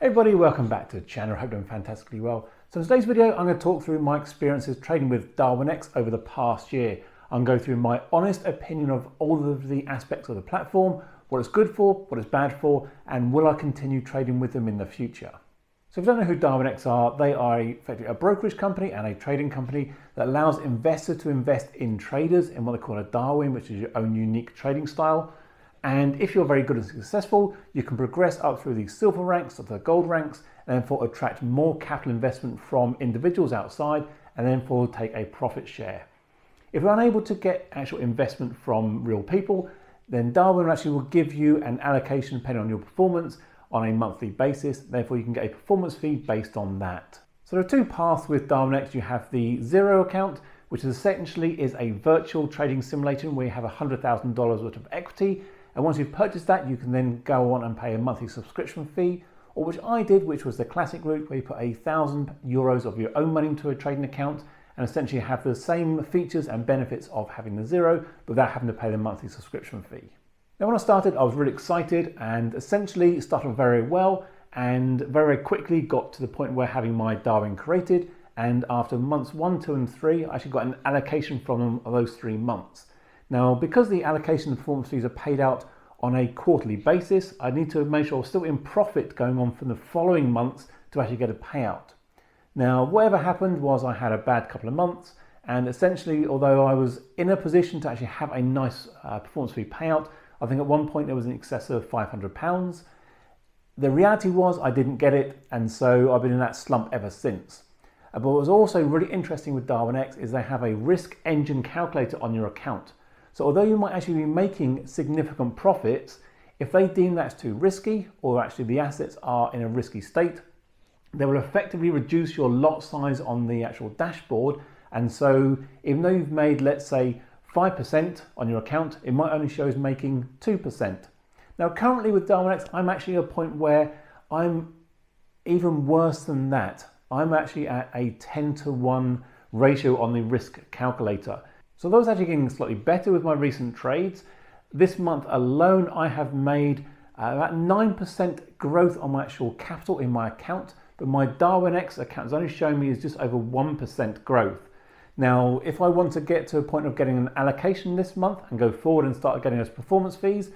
Hey everybody, welcome back to the channel. I hope you're doing fantastically well. So in today's video, I'm going to talk through my experiences trading with Darwinex over the past year. I'm going through my honest opinion of all of the aspects of the platform, what it's good for, what it's bad for, and will I continue trading with them in the future. So if you don't know who Darwinex are, they are effectively a brokerage company and a trading company that allows investors to invest in traders in what they call a Darwin, which is your own unique trading style. And if you're very good and successful, you can progress up through the silver ranks to the gold ranks, and then for attract more capital investment from individuals outside, and then for take a profit share. If you're unable to get actual investment from real people, then Darwin actually will give you an allocation depending on your performance on a monthly basis. Therefore, you can get a performance fee based on that. So there are two paths with Darwinex. You have the zero account, which essentially is a virtual trading simulation where you have $100,000 worth of equity. And once you've purchased that, you can then go on and pay a monthly subscription fee, or which I did, which was the classic route where you put €1,000 of your own money into a trading account and essentially have the same features and benefits of having the zero without having to pay the monthly subscription fee. Now, when I started, I was really excited and essentially started very well and very quickly got to the point where having my Darwin created. And after months 1, 2, and 3, I actually got an allocation from them of those 3 months. Now, because the allocation and performance fees are paid out on a quarterly basis, I need to make sure I'm still in profit going on from the following months to actually get a payout. Now, whatever happened was I had a bad couple of months, and essentially, although I was in a position to actually have a nice performance fee payout, I think at one point it was in excess of £500. The reality was I didn't get it, and so I've been in that slump ever since. But what was also really interesting with Darwinex is they have a risk engine calculator on your account. So although you might actually be making significant profits, if they deem that's too risky or actually the assets are in a risky state, they will effectively reduce your lot size on the actual dashboard. And so even though you've made, let's say, 5% on your account, it might only show as making 2%. Now currently with Darwinex, I'm actually at a point where I'm even worse than that. I'm actually at a 10-to-1 ratio on the risk calculator. So those actually getting slightly better with my recent trades. This month alone, I have made about 9% growth on my actual capital in my account, but my Darwinex account is only showing me is just over 1% growth. Now, if I want to get to a point of getting an allocation this month and go forward and start getting those performance fees,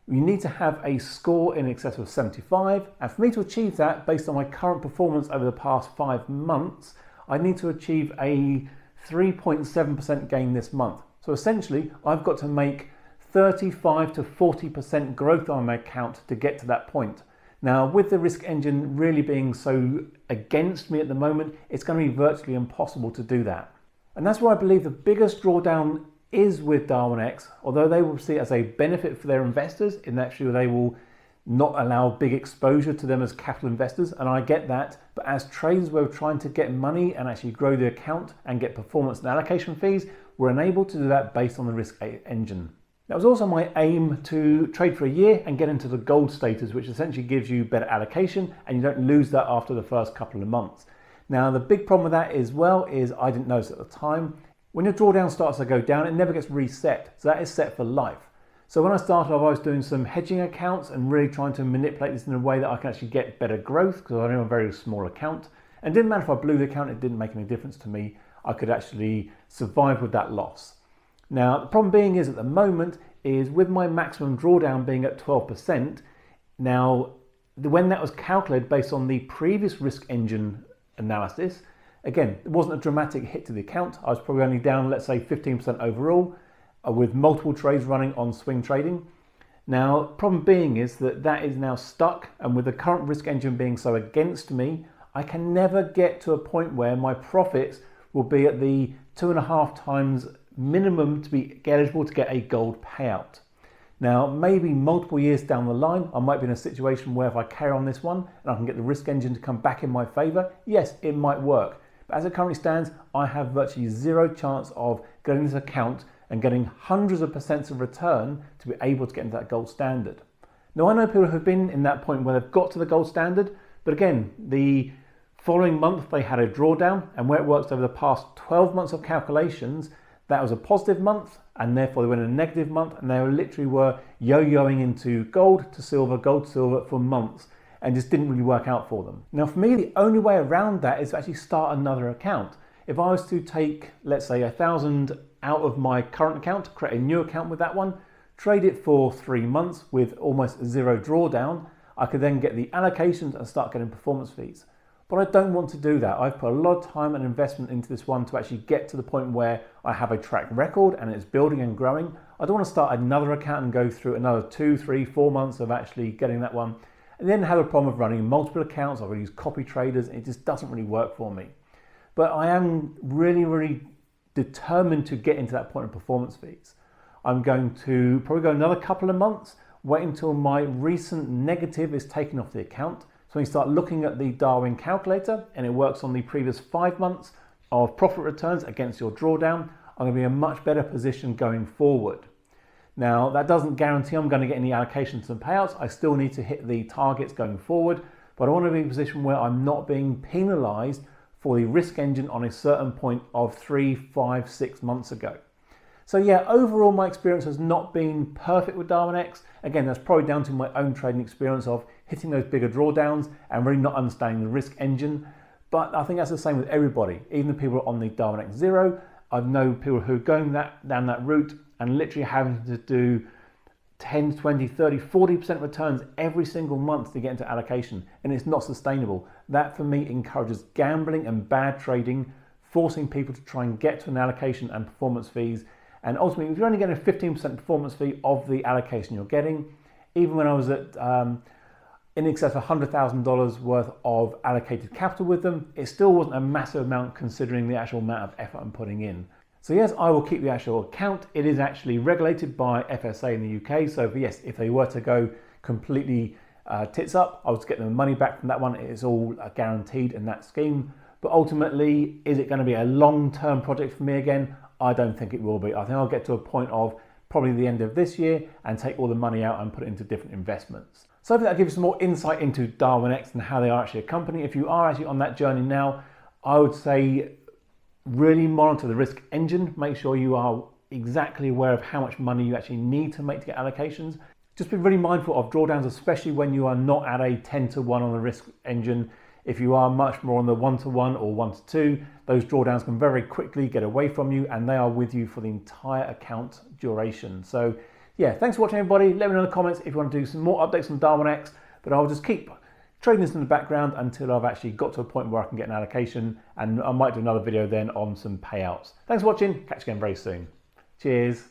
you need to have a score in excess of 75. And for me to achieve that, based on my current performance over the past 5 months, I need to achieve a 3.7% gain this month. So essentially, I've got to make 35 to 40% growth on my account to get to that point. Now, with the risk engine really being so against me at the moment, it's going to be virtually impossible to do that. And that's why I believe the biggest drawdown is with Darwinex, although they will see it as a benefit for their investors in that actually they will not allow big exposure to them as capital investors, and I get that, but as traders we're trying to get money and actually grow the account and get performance and allocation fees, we're unable to do that based on the risk engine. That was also my aim to trade for a year and get into the gold status, which essentially gives you better allocation and you don't lose that after the first couple of months. Now the big problem with that as well is I didn't notice at the time, when your drawdown starts to go down, it never gets reset, so that is set for life. So when I started off, I was doing some hedging accounts and really trying to manipulate this in a way that I can actually get better growth because I only have a very small account. And it didn't matter if I blew the account, it didn't make any difference to me. I could actually survive with that loss. Now, the problem being is at the moment is with my maximum drawdown being at 12%, now when that was calculated based on the previous risk engine analysis, again, it wasn't a dramatic hit to the account. I was probably only down, let's say 15% overall, with multiple trades running on swing trading. Now, problem being is that that is now stuck, and with the current risk engine being so against me, I can never get to a point where my profits will be at the 2.5 times minimum to be eligible to get a gold payout. Now, maybe multiple years down the line, I might be in a situation where if I carry on this one and I can get the risk engine to come back in my favor, yes, it might work. But as it currently stands, I have virtually zero chance of getting this account and getting hundreds of percents of return to be able to get into that gold standard. Now I know people who've been in that point where they've got to the gold standard, but again, the following month they had a drawdown, and where it works over the past 12 months of calculations, that was a positive month, and therefore they went in a negative month, and they literally were yo-yoing into gold to silver for months. and just didn't really work out for them. Now for me, the only way around that is to actually start another account. If I was to take, let's say, 1,000 out of my current account, create a new account with that one, trade it for 3 months with almost zero drawdown, I could then get the allocations and start getting performance fees. But I don't want to do that. I've put a lot of time and investment into this one to actually get to the point where I have a track record and it's building and growing. I don't want to start another account and go through another 2, 3, 4 months of actually getting that one and then have a problem of running multiple accounts. I've used copy traders. It just doesn't really work for me. But I am really determined to get into that point of performance fees. I'm going to probably go another couple of months, wait until my recent negative is taken off the account. So when you start looking at the Darwin calculator and it works on the previous 5 months of profit returns against your drawdown, I'm going to be in a much better position going forward. Now that doesn't guarantee I'm going to get any allocations and payouts. I still need to hit the targets going forward, but I want to be in a position where I'm not being penalized for the risk engine on a certain point of 3, 5, 6 months ago. So yeah, overall my experience has not been perfect with Darwinex. Again, that's probably down to my own trading experience of hitting those bigger drawdowns and really not understanding the risk engine. But I think that's the same with everybody. Even the people on the Darwinex Zero, I know people who are going down that route and literally having to do 10, 20, 30, 40% returns every single month to get into allocation, and it's not sustainable. That for me encourages gambling and bad trading, forcing people to try and get to an allocation and performance fees. And ultimately, if you're only getting a 15% performance fee of the allocation you're getting, even when I was at in excess of $100,000 worth of allocated capital with them, it still wasn't a massive amount considering the actual amount of effort I'm putting in. So yes, I will keep the actual account. It is actually regulated by FSA in the UK. So yes, if they were to go completely tits up, I would get them money back from that one. It is all guaranteed in that scheme. But ultimately, is it going to be a long-term project for me again? I don't think it will be. I think I'll get to a point of probably the end of this year and take all the money out and put it into different investments. So hopefully that gives you some more insight into Darwinex and how they are actually a company. If you are actually on that journey now, I would say really monitor the risk engine. Make sure you are exactly aware of how much money you actually need to make to get allocations. Just be really mindful of drawdowns, especially when you are not at a 10-to-1 on the risk engine. If you are much more on the 1-to-1 or 1-to-2, those drawdowns can very quickly get away from you and they are with you for the entire account duration. So yeah, thanks for watching everybody. Let me know in the comments if you want to do some more updates on Darwinex, but I'll just keep trading this in the background until I've actually got to a point where I can get an allocation, and I might do another video then on some payouts. Thanks for watching. Catch you again very soon. Cheers.